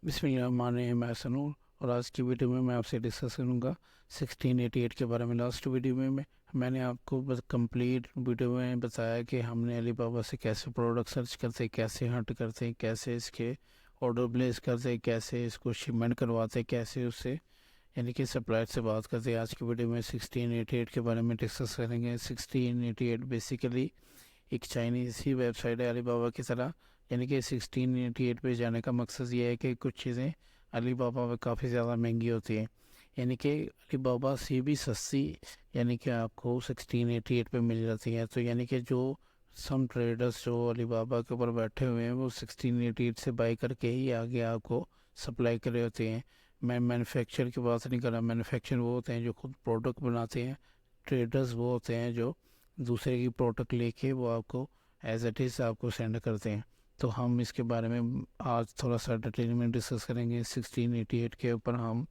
बिस्मिल्लाहिर्रहमानिर्रहीम। मैं सनूर और आज की वीडियो में मैं आपसे डिस्कस करूँगा 1688 के बारे में। लास्ट वीडियो में मैंने आपको बस कंप्लीट वीडियो में बताया कि हमने अलीबाबा से कैसे प्रोडक्ट सर्च करते, कैसे हंट करते, कैसे इसके ऑर्डर प्लेस करते, कैसे इसको शिपमेंट करवाते, कैसे उससे यानी कि सप्लायर से बात करते। आज की वीडियो में 1688 के बारे में डिस्कस करेंगे। 1688 बेसिकली एक चाइनीज़ ही वेबसाइट है अलीबाबा की तरह। यानी कि 1688 पे जाने का मकसद ये है कि कुछ चीज़ें अलीबाबा में काफ़ी ज़्यादा महंगी होती हैं, यानी कि अलीबाबा से भी सस्ती यानी कि आपको 1688 पे मिल जाती हैं। तो यानी कि जो सम ट्रेडर्स जो अलीबाबा के ऊपर बैठे हुए हैं वो 1688 से बाई करके ही आगे आपको सप्लाई कर रहे होते हैं। मैं मैन्युफैक्चर की बात नहीं कर रहा। मैन्युफैक्चर वो होते हैं जो खुद प्रोडक्ट बनाते हैं। ट्रेडर्स वो होते हैं जो दूसरे की प्रोडक्ट लेके वो आपको एज इट इज़ आपको सेंड करते हैं। तो हम इसके बारे में आज थोड़ा सा डिटेल में डिस्कस करेंगे। 1688 के ऊपर हम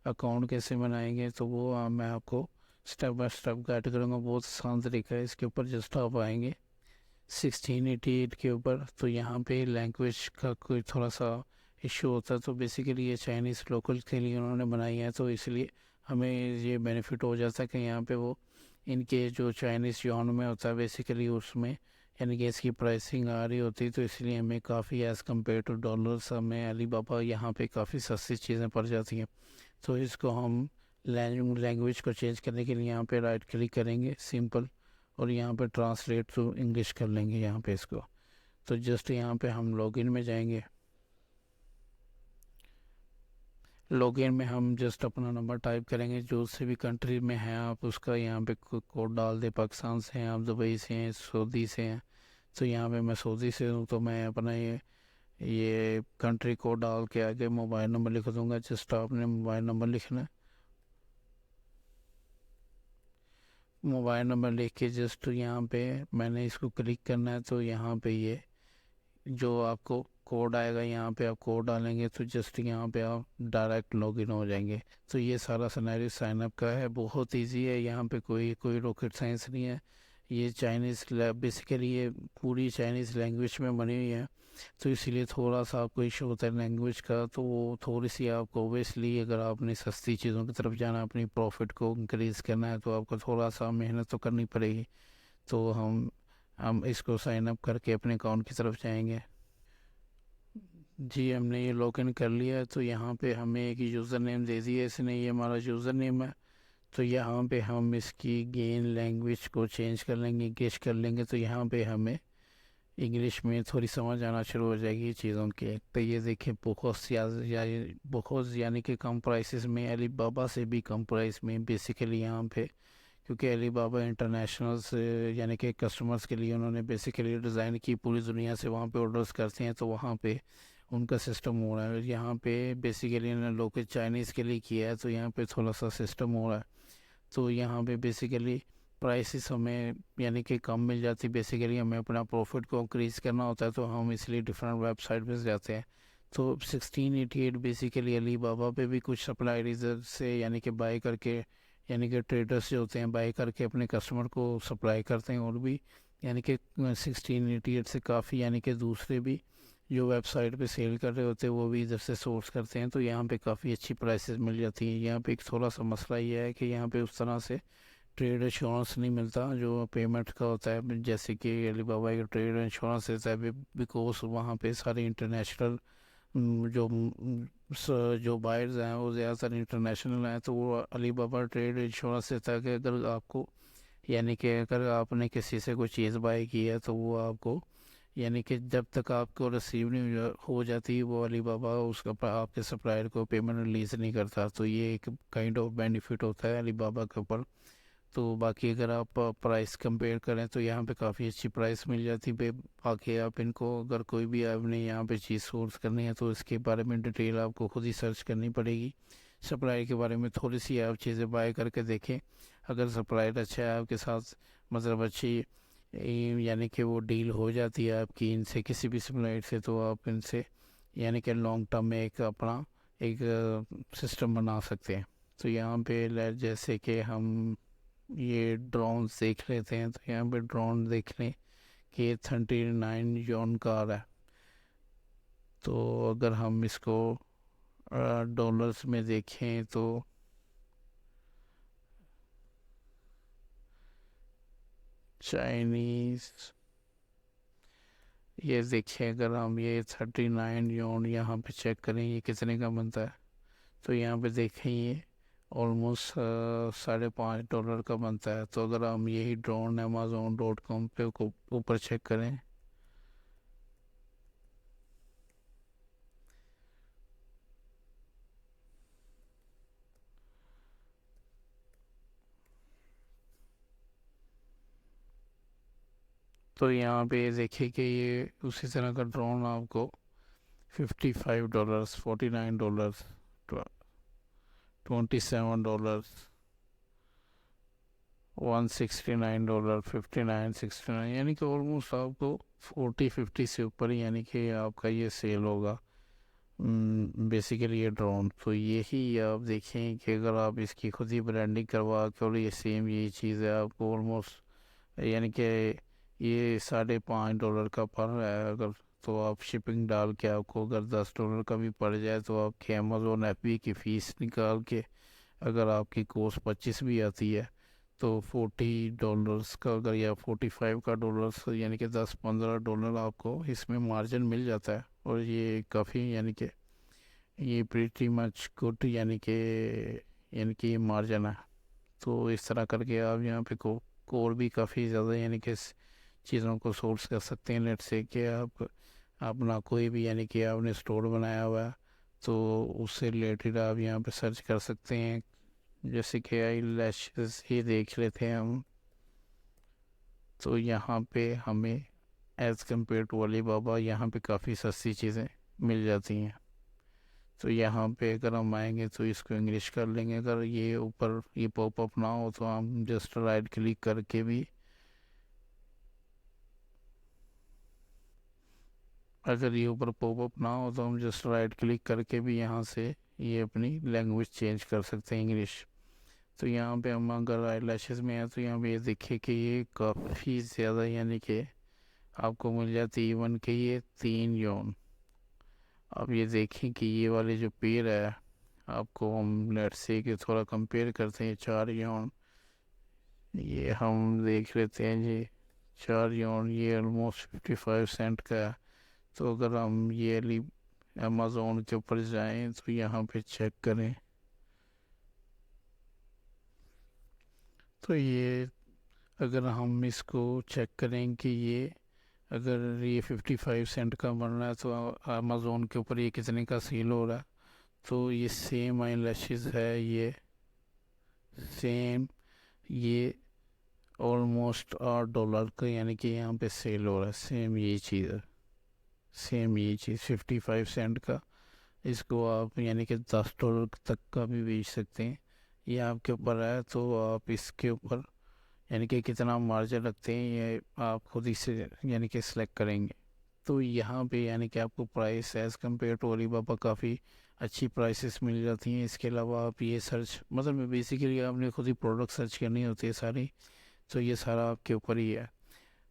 अकाउंट कैसे बनाएंगे तो वो मैं आपको स्टेप बाय स्टेप गाइड करूँगा। बहुत आसान तरीका है इसके ऊपर। जस्ट आप आएंगे 1688 के ऊपर तो यहाँ पे लैंग्वेज का कोई थोड़ा सा इशू होता है। तो बेसिकली ये चाइनीज़ लोकल के लिए उन्होंने बनाई है, तो इसलिए हमें ये बेनिफिट हो जाता है कि यहाँ पे वो इनके जो चाइनीज़ यॉन में होता है बेसिकली उसमें यानी कि इसकी प्राइसिंग आ रही होती है। तो इसलिए हमें काफ़ी एज़ कम्पेयर टू डॉलर्स हमें अलीबाबा यहाँ पे काफ़ी सस्ती चीज़ें पड़ जाती हैं। तो इसको हम लैंग्वेज को चेंज करने के लिए यहाँ पे राइट क्लिक करेंगे सिंपल, और यहाँ पे ट्रांसलेट टू इंग्लिश कर लेंगे यहाँ पे इसको। तो जस्ट यहाँ पे हम लॉगिन में जाएंगे। लॉगिन में हम जस्ट अपना नंबर टाइप करेंगे जो से भी कंट्री में हैं आप उसका यहाँ पे कोड डाल दे। पाकिस्तान से हैं आप, दुबई से हैं, सऊदी से हैं। तो यहाँ पे मैं सऊदी से हूँ तो मैं अपना ये कंट्री कोड डाल के आगे मोबाइल नंबर लिख दूँगा। जस्ट आपने मोबाइल नंबर लिखना है। मोबाइल नंबर लिख के जस्ट यहाँ पे मैंने इसको क्लिक करना है। तो यहाँ पे ये जो आपको कोड आएगा यहाँ पे आप कोड डालेंगे तो जस्ट यहाँ पे आप डायरेक्ट लॉगिन हो जाएंगे। तो ये सारा सिनेरियो साइनअप का है, बहुत इजी है। यहाँ पे कोई कोई रॉकेट साइंस नहीं है। ये चाइनीज़ बेसिकली ये पूरी चाइनीज़ लैंग्वेज में बनी हुई है। तो इसीलिए थोड़ा सा आपको इशू होता है लैंग्वेज का। तो वो थोड़ी सी आपको ओबियसली अगर आपने सस्ती चीज़ों की तरफ जाना, अपनी प्रॉफिट को इंक्रीज़ करना है तो आपको थोड़ा सा मेहनत तो करनी पड़ेगी। तो हम इसको साइन अप करके अपने अकाउंट की तरफ जाएंगे। जी हमने ये लॉगिन कर लिया है। तो यहाँ पे हमें एक यूज़र नेम दे दिया इसने, ये हमारा यूज़र नेम है। तो यहाँ पे हम इसकी गेन लैंग्वेज को चेंज कर लेंगे, इंग्लिश कर लेंगे। तो यहाँ पे हमें इंग्लिश में थोड़ी समझ आना शुरू हो जाएगी चीज़ों के। तो ये देखें बहुत यानी कि कम प्राइसेस में, अलीबाबा से भी कम प्राइस में बेसिकली यहाँ पे। क्योंकि अलीबाबा इंटरनेशनल से यानी कि कस्टमर्स के लिए उन्होंने बेसिकली डिज़ाइन की, पूरी दुनिया से वहाँ पे ऑर्डर्स करते हैं। तो वहाँ पे उनका सिस्टम हो रहा है। यहाँ पे बेसिकली इन्होंने लोकल चाइनीज़ के लिए किया है तो यहाँ पे थोड़ा सा सिस्टम हो रहा है। तो यहाँ पे बेसिकली प्राइसेस हमें यानी कि कम मिल जाती। बेसिकली हमें अपना प्रॉफिट को इंक्रीज़ करना होता है तो हम इसलिए डिफरेंट वेबसाइट पे जाते हैं। तो 1688 बेसिकली अलीबाबा पे भी कुछ सप्लायर्स से यानी कि बाई करके यानी कि ट्रेडर्स जो होते हैं बाई करके अपने कस्टमर को सप्लाई करते हैं। और भी यानी कि 1688 से काफ़ी यानी कि दूसरे भी जो वेबसाइट पे सेल कर रहे होते हैं वो भी इधर से सोर्स करते हैं। तो यहाँ पे काफ़ी अच्छी प्राइसेस मिल जाती हैं। यहाँ पे एक थोड़ा सा मसला ये है कि यहाँ पे उस तरह से ट्रेड इंश्योरेंस नहीं मिलता जो पेमेंट का होता है, जैसे कि अलीबाबा का ट्रेड इंश्योरेंस रहता है। बिकॉज वहाँ पे सारे इंटरनेशनल जो बायर्स हैं वो ज़्यादातर इंटरनेशनल हैं। तो वो अलीबाबा ट्रेड इंश्योरेंस रहता है कि अगर आपको यानी कि अगर आपने किसी से कोई चीज़ बाई की है तो वो आपको यानी कि जब तक आपको रिसीव नहीं हो जाती वो अलीबाबा उसका आपके सप्लायर को पेमेंट रिलीज़ नहीं करता। तो ये एक काइंड ऑफ बेनिफिट होता है अलीबाबा के ऊपर। तो बाकी अगर आप प्राइस कंपेयर करें तो यहाँ पे काफ़ी अच्छी प्राइस मिल जाती है। बाकी आप इनको अगर कोई भी आपने यहाँ पे चीज़ सोर्स करनी है तो इसके बारे में डिटेल आपको खुद ही सर्च करनी पड़ेगी। सप्लायर के बारे में थोड़ी सी आप चीज़ें बाय करके देखें। अगर सप्लायर अच्छा है आपके साथ, मतलब अच्छी यानी कि वो डील हो जाती है आपकी इनसे किसी भी सप्लायर से, तो आप इनसे यानी कि लॉन्ग टर्म में एक अपना एक सिस्टम बना सकते हैं। तो यहाँ पे जैसे कि हम ये ड्रोन देख लेते हैं। तो यहाँ पे ड्रोन देख लें कि 39 यौन का आ रहा है। तो अगर हम इसको डॉलर्स में देखें तो चाइनीज़, ये देखें अगर हम ये 39 यून यहाँ पे चेक करें ये कितने का बनता है, तो यहाँ पे देखें ये ऑलमोस्ट $5.5 का बनता है। तो अगर हम यही ड्रोन amazon.com पे ऊपर चेक करें, तो यहाँ पे देखिए कि ये उसी तरह का ड्रोन आपको $55, $49, $27, $169, 59, 69, यानी कि ऑलमोस्ट आपको 40-50 से ऊपर ही यानी कि आपका ये सेल होगा बेसिकली ये ड्रोन। तो यही आप देखें कि अगर आप इसकी खुद ही ब्रांडिंग करवा के और ये सेम यही चीज़ है आपको ऑलमोस्ट यानी कि ये $5.5 का पड़ रहा है। अगर तो आप शिपिंग डाल के आपको अगर $10 का भी पड़ जाए तो आपके अमेज़ोन FBA की फ़ीस निकाल के अगर आपकी कॉस्ट 25 भी आती है तो $40 का अगर या 45 का डॉलर्स यानी कि $10-15 आपको इसमें मार्जिन मिल जाता है। और ये काफ़ी यानी कि ये प्रीटी मच गुड यानी कि मार्जिन है। तो इस तरह करके आप यहाँ पे कोर भी काफ़ी ज़्यादा यानी कि इस चीज़ों को सोर्स कर सकते हैं नेट से कि आप अपना कोई भी यानी कि आपने स्टोर बनाया हुआ है तो उससे रिलेटेड आप यहाँ पे सर्च कर सकते हैं। जैसे कि आई लैशेस ही देख लेते हैं हम, तो यहाँ पे हमें एज़ कम्पेयर टू अलीबाबा यहाँ पे काफ़ी सस्ती चीज़ें मिल जाती हैं। तो यहाँ पे अगर हम आएंगे तो इसको इंग्लिश कर लेंगे। अगर ये ऊपर ये पॉपअप ना हो तो हम जस्ट राइट क्लिक करके भी अगर ये ऊपर पॉपअप ना हो तो हम जस्ट राइट क्लिक करके भी यहाँ से ये अपनी लैंग्वेज चेंज कर सकते हैं इंग्लिश। तो यहाँ पे हम अगर आई लैशेज़ में हैं तो यहाँ पे ये देखिए कि ये काफ़ी ज़्यादा यानी कि आपको मिल जाती है इवन के ये 3 यून। अब ये देखें कि ये वाले जो पेड़ है आपको हम लेट से कि थोड़ा कंपेयर करते हैं 4 यून, ये हम देख लेते हैं जी 4 यून ये ऑलमोस्ट 55 सेंट का है। तो अगर हम ये अमेज़ोन के ऊपर जाएं तो यहाँ पे चेक करें तो ये अगर हम इसको चेक करें कि ये अगर ये 55 सेंट का बन रहा है तो अमेज़ोन के ऊपर ये कितने का सेल हो रहा है। तो ये सेम आई लैशेस है, ये सेम ये ऑलमोस्ट $8 का यानी कि यहाँ पे सेल हो रहा है। सेम ये चीज़ है, सेम ये चीज़ 55 सेंट का। इसको आप यानी कि $10 तक का भी बेच सकते हैं, ये आपके ऊपर है। तो आप इसके ऊपर यानी कि कितना मार्जिन रखते हैं ये आप खुद ही से यानी कि सिलेक्ट करेंगे। तो यहाँ पे यानी कि आपको price as compare to Alibaba काफ़ी अच्छी प्राइसेस मिल जाती हैं। इसके अलावा आप ये सर्च मतलब बेसिकली आपने खुद ही प्रोडक्ट सर्च करनी होती है सारी, तो ये सारा आपके ऊपर ही है।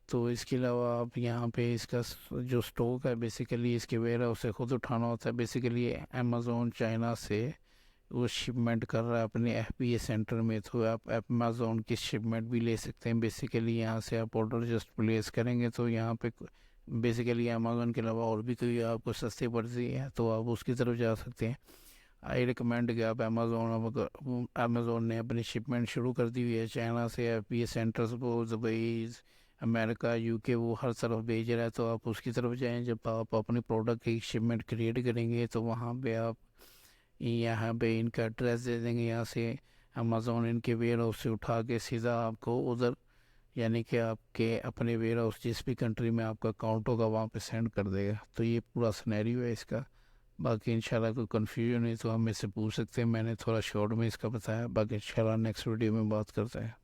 तो इसके अलावा आप यहाँ पे इसका जो स्टॉक है बेसिकली इसके वेयर हाउस से खुद उठाना होता है। बेसिकली अमेज़ोन चाइना से वो शिपमेंट कर रहा है अपने FBA सेंटर में, तो आप अमेज़ोन की शिपमेंट भी ले सकते हैं। बेसिकली यहाँ से आप ऑर्डर जस्ट प्लेस करेंगे तो यहाँ पे बेसिकली अमेज़ोन के अलावा और भी कोई आपको सस्ते पड़ती है तो आप उसकी तरफ जा सकते हैं। आई रिकमेंड कि आप अमेज़ोन ने अपनी शिपमेंट शुरू कर दी हुई है चाइना से FBA सेंटर्स को दुबई अमेरिका UK वो हर तरफ भेज रहा है, तो आप उसकी तरफ जाएं। जब आप अपने प्रोडक्ट की शिपमेंट क्रिएट करेंगे तो वहाँ पे आप यहाँ पे इनका एड्रेस दे देंगे, यहाँ से अमेज़ोन इनके वेयर हाउस से उठा के सीधा आपको उधर यानी कि आपके अपने वेयर हाउस जिस भी कंट्री में आपका अकाउंट होगा वहाँ पे सेंड कर देगा। तो ये पूरा सिनेरियो है इसका। बाकी इंशाल्लाह कोई कन्फ्यूजन है तो हम इससे पूछ सकते हैं, मैंने थोड़ा शॉर्ट में इसका बताया। बाकी इंशाल्लाह नेक्स्ट वीडियो में बात करते हैं।